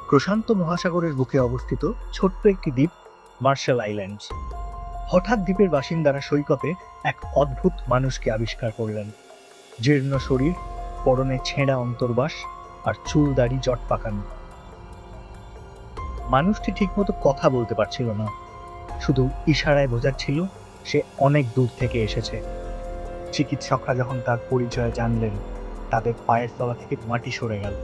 প্রশান্ত মহাসাগরের বুকে অবস্থিত ছোট্ট একটি দ্বীপ মার্শাল আইল্যান্ডস। হঠাৎ দ্বীপের বাসিন্দারা সৈকতে এক অদ্ভুত মানুষকে আবিষ্কার করলেন। জীর্ণ শরীর, পরনে ছেঁড়া অন্তর্বাস আর চুল দাড়ি জট পাকানো। মানুষটি ঠিকমতো কথা বলতে পারছিল না, শুধু ইশারায় বোঝাচ্ছিল সে অনেক দূর থেকে এসেছে। চিকিৎসকরা যখন তার পরিচয় জানলেন, তাদের পায়ের তলা থেকে মাটি সরে গেল।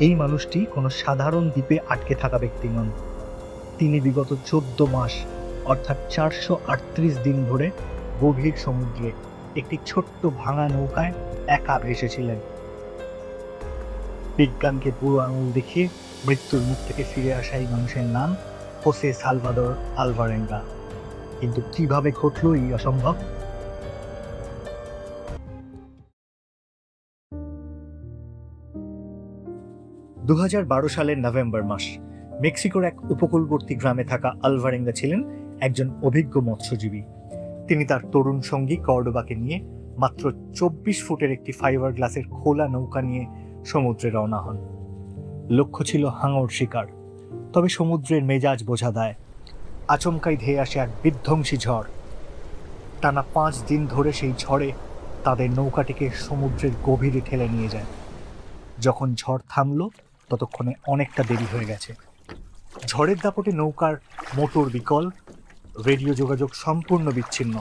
এই মানুষটি কোনো সাধারণ দ্বীপে আটকে থাকা ব্যক্তি নন। তিনি বিগত 14 মাস অর্থাৎ 438 দিন ধরে গভীর সমুদ্রে একটি ছোট্ট ভাঙা নৌকায় একা ভেসেছিলেন। বিজ্ঞানকে বুড়ো আঙুল দেখিয়ে মৃত্যুর মুখ থেকে ফিরে আসা এই মানুষের নাম হোসে সালভাদর আলভারেঙ্গা। কিন্তু কিভাবে ঘটল এই অসম্ভব? দু সালের নভেম্বর মাস, মেক্সিকোর এক উপকূলবর্তী গ্রামে থাকা আলভারেঙ্গা ছিলেন একজন অভিজ্ঞ মৎস্যজীবী। তিনি তার তরুণ সঙ্গী কর্ডোবাকে নিয়ে মাত্র 24 ফুটের একটি ফাইবার গ্লাসের খোলা নৌকা নিয়ে সমুদ্রে রওনা হন। লক্ষ্য ছিল হাঙর শিকার। তবে সমুদ্রের মেজাজ বোঝা দেয়। আচমকাই ধেয়ে আসে এক বিধ্বংসী ঝড়। টানা 5 দিন ধরে সেই ঝড়ে তাদের নৌকাটিকে সমুদ্রের গভীরে ঠেলে নিয়ে যায়। যখন ঝড় থামল, ততক্ষণে অনেকটা দেরি হয়ে গেছে। ঝড়ের দাপটে নৌকার মোটর বিকল, রেডিও যোগাযোগ সম্পূর্ণ বিচ্ছিন্ন,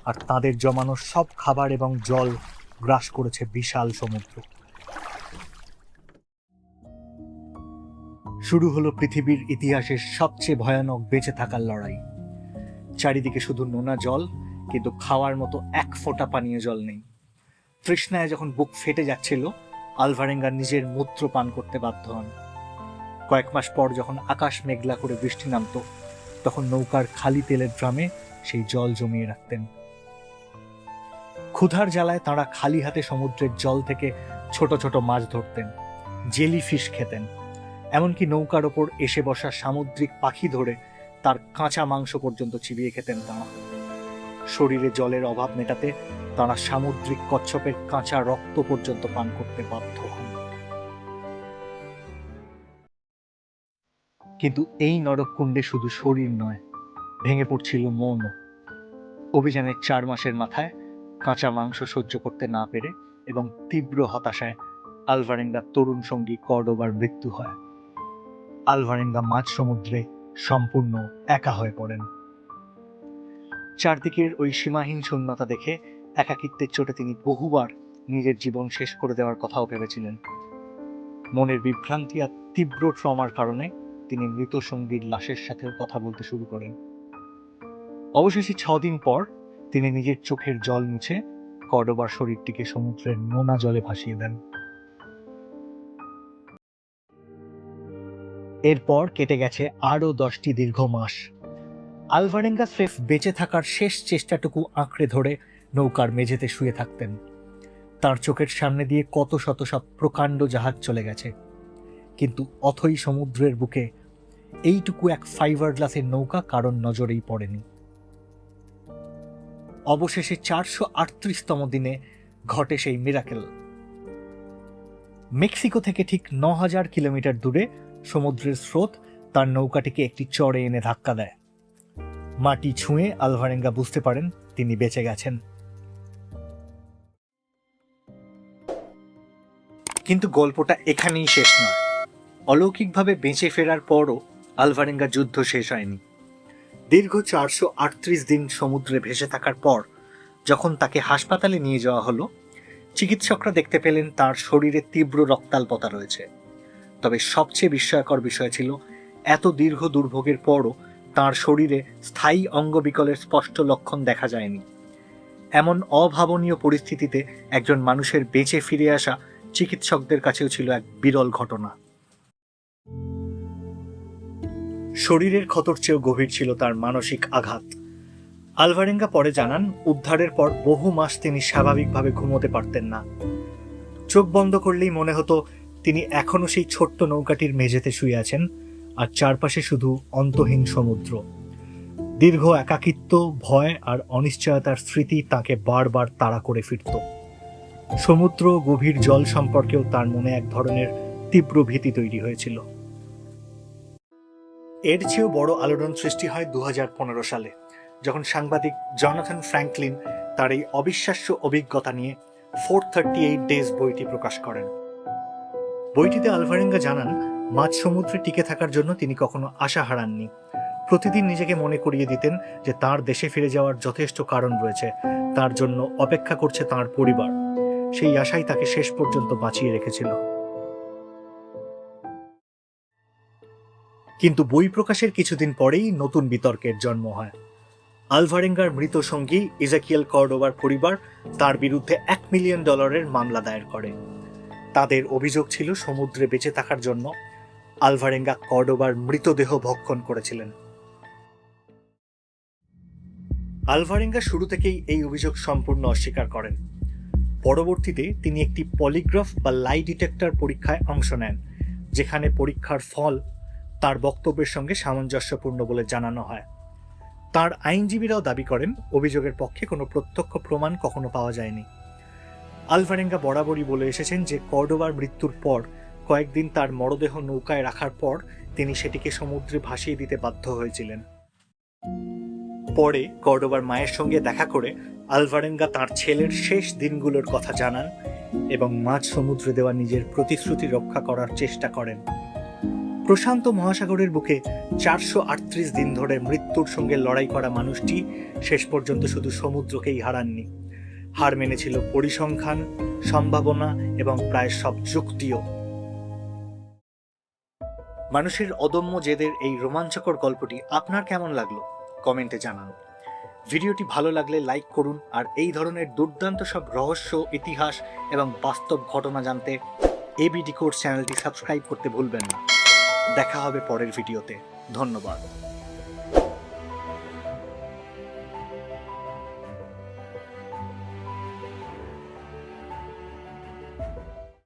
আর তাদের জমানো সব খাবার এবং জল গ্রাস করেছে বিশাল সমুদ্র। শুরু হলো পৃথিবীর ইতিহাসের সবচেয়ে ভয়ানক বেঁচে থাকার লড়াই। চারিদিকে শুধু নোনা জল, কিন্তু খাওয়ার মতো এক ফোঁটা পানীয় জল নেই। তৃষ্ণায় যখন বুক ফেটে যাচ্ছিল, আলভারেঙ্গা নিজের মূত্র পান করতে বাধ্য হন। কয়েক মাস পর যখন আকাশ মেঘলা করে বৃষ্টি নামত, তখন নৌকার খালি তেলের ড্রামে সেই জল জমিয়ে রাখতেন। ক্ষুধার জ্বালায় তাঁরা খালি হাতে সমুদ্রের জল থেকে ছোট ছোট মাছ ধরতেন, জেলি ফিশ খেতেন, এমনকি নৌকার ওপর এসে বসা সামুদ্রিক পাখি ধরে তার কাঁচা মাংস পর্যন্ত চিবিয়ে খেতেন তাঁরা। শরীরে জলের অভাব মেটাতে তাঁরা সামুদ্রিক কচ্ছপের কাঁচা রক্ত পর্যন্ত পান করতে বাধ্য হন। কিন্তু এই নরককুণ্ডে শুধু শরীর নয়, ভেঙে পড়ছিল মনও। অভিযানের 4 মাসের মাথায় কাঁচা মাংস সহ্য করতে না পেরে এবং তীব্র হতাশায় আলভারেঙ্গার তরুণ সঙ্গী কর্ডোবার মৃত্যু হয়। আলভারেঙ্গা মাঝ সমুদ্রে সম্পূর্ণ একা হয়ে পড়েন। চারদিকের ওই সীমাহীন শূন্যতা দেখে একাকিত্বের চোটে তিনি বহুবার নিজের জীবন শেষ করে দেওয়ার কথাও ভেবেছিলেন। মনের বিভ্রান্তি আর তীব্র ট্রমার কারণে তিনি মৃত সঙ্গীর লাশের সাথেও কথা বলতে শুরু করেন। অবশেষে 6 দিন পর তিনি নিজের চোখের জল মুছে কর্ডোবার শরীরটিকে সমুদ্রের নোনা জলে ভাসিয়ে দেন। এরপর কেটে গেছে আরও 10টি দীর্ঘ মাস। আলভারেঙ্গা স্রেফ বেঁচে থাকার শেষ চেষ্টাটুকু আঁকড়ে ধরে নৌকার মেঝেতে শুয়ে থাকতেন। তার চোখের সামনে দিয়ে কত শত সব প্রকাণ্ড জাহাজ চলে গেছে, কিন্তু অথই সমুদ্রের বুকে এইটুকু এক ফাইবার গ্লাসের নৌকা কারোর নজরেই পড়েনি। অবশেষে 438তম দিনে ঘটে সেই মিরাকেল। মেক্সিকো থেকে ঠিক 9000 কিলোমিটার দূরে সমুদ্রের স্রোত তার নৌকাটিকে একটি চরে এনে ধাক্কা দেয়। মাটি ছুঁয়ে আলভারেঙ্গা বুঝতে পারেন তিনি বেঁচে গেছেন। কিন্তু গল্পটা এখানেই শেষ নয়। অলৌকিকভাবে বেঁচে ফেরার পরও আলভারেঙ্গা যুদ্ধ শেষ হয়নি। দীর্ঘ 438 দিন সমুদ্রে ভেসে থাকার পর যখন তাকে হাসপাতালে নিয়ে যাওয়া হলো, চিকিৎসকরা দেখতে পেলেন তার শরীরে তীব্র রক্তাল্পতা রয়েছে। তবে সবচেয়ে বিস্ময়কর বিষয় ছিল, এত দীর্ঘ দুর্ভোগের পরও তার শরীরে স্থায়ী অঙ্গবিকলের স্পষ্ট লক্ষণ দেখা যায়নি। এমন অভাবনীয় পরিস্থিতিতে একজন মানুষের বেঁচে ফিরে আসা চিকিৎসকদের কাছেও ছিল এক বিরল ঘটনা। শরীরের ক্ষতর চেয়েও গভীর ছিল তার মানসিক আঘাত। আলভারেঙ্গা পরে জানান, উদ্ধারের পর বহু মাস তিনি স্বাভাবিকভাবে ঘুমোতে পারতেন না। চোখ বন্ধ করলেই মনে হতো তিনি এখনো সেই ছোট্ট নৌকাটির মেঝেতে শুয়ে আছেন, আর চারপাশে শুধু অন্তহীন সমুদ্র। দীর্ঘ একাকিত্ব, ভয় আর অনিশ্চয়তার স্মৃতি তাকে বারবার তাড়া করে ফিরত। সমুদ্র, গভীর জল সম্পর্কেও তার মনে এক ধরনের তীব্র ভীতি তৈরি হয়েছিল। এর চেয়েও বড় আলোড়ন সৃষ্টি হয় 2015 সালে, যখন সাংবাদিক জনাথন ফ্র্যাঙ্কলিন তার এই অবিশ্বাস্য অভিজ্ঞতা নিয়ে 438 ডেজ বইটি প্রকাশ করেন। বইটিতে আলভারেঙ্গা জানান, মাঝ সমুদ্রে টিকে থাকার জন্য তিনি কখনো আশা হারাননি। প্রতিদিন নিজেকে মনে করিয়ে দিতেন যে তার দেশে ফিরে যাওয়ার যথেষ্ট কারণ রয়েছে, তার জন্য অপেক্ষা করছে তার পরিবার। সেই আশাই তাকে শেষ পর্যন্ত বাঁচিয়ে রেখেছিল। কিন্তু বই প্রকাশের কিছুদিন পরেই নতুন বিতর্কের জন্ম হয়। আলভারেঙ্গার মৃত সঙ্গী ইজাকিয়েল কর্ডোবার পরিবার তার বিরুদ্ধে $1 মিলিয়ন মামলা দায়ের করে। তাদের অভিযোগ ছিল সমুদ্রে বেঁচে থাকার জন্য আলভারেঙ্গা কর্ডোবার মৃতদেহ ভক্ষণ করেছিলেন। আলভারেঙ্গা শুরু থেকেই এই অভিযোগ সম্পূর্ণ অস্বীকার করেন। পরবর্তীতে তিনি একটি পলিগ্রাফ বা লাই ডিটেক্টর পরীক্ষায় অংশ নেন, যেখানে পরীক্ষার ফল তার বক্তব্যের সঙ্গে সামঞ্জস্যপূর্ণ বলে জানানো হয়। তার আইনজীবীরাও দাবি করেন, অভিযোগের পক্ষে কোনো প্রত্যক্ষ প্রমাণ কখনো পাওয়া যায়নি। আলভারেঙ্গা বরাবরই বলে এসেছেন যে কর্ডোবার মৃত্যুর পর কয়েকদিন তার মরদেহ নৌকায় রাখার পর তিনি সেটিকে সমুদ্রে ভাসিয়ে দিতে বাধ্য হয়েছিলেন। পরে কর্ডোবার মায়ের সঙ্গে দেখা করে আলভারেঙ্গা তার ছেলের শেষ দিনগুলোর কথা জানান এবং মাঝ সমুদ্রে দেওয়া নিজের প্রতিশ্রুতি রক্ষা করার চেষ্টা করেন। প্রশান্ত মহাসাগরের বুকে 438 দিন ধরে মৃত্যুর সঙ্গে লড়াই করা মানুষটি শেষ পর্যন্ত শুধু সমুদ্রকেই হারাননি, হার মেনেছিল পরিসংখ্যান, সম্ভাবনা এবং প্রায় সব যুক্তিও। মানুষের অদম্য জেদের এই রোমাঞ্চকর গল্পটি আপনার কেমন লাগলো কমেন্টে জানান। ভিডিওটি ভালো লাগলে লাইক করুন, আর এই ধরনের দুর্দান্ত সব রহস্য, ইতিহাস এবং বাস্তব ঘটনা জানতে এবি ডিকোডস চ্যানেলটি সাবস্ক্রাইব করতে ভুলবেন না। দেখা হবে পরের ভিডিওতে। ধন্যবাদ।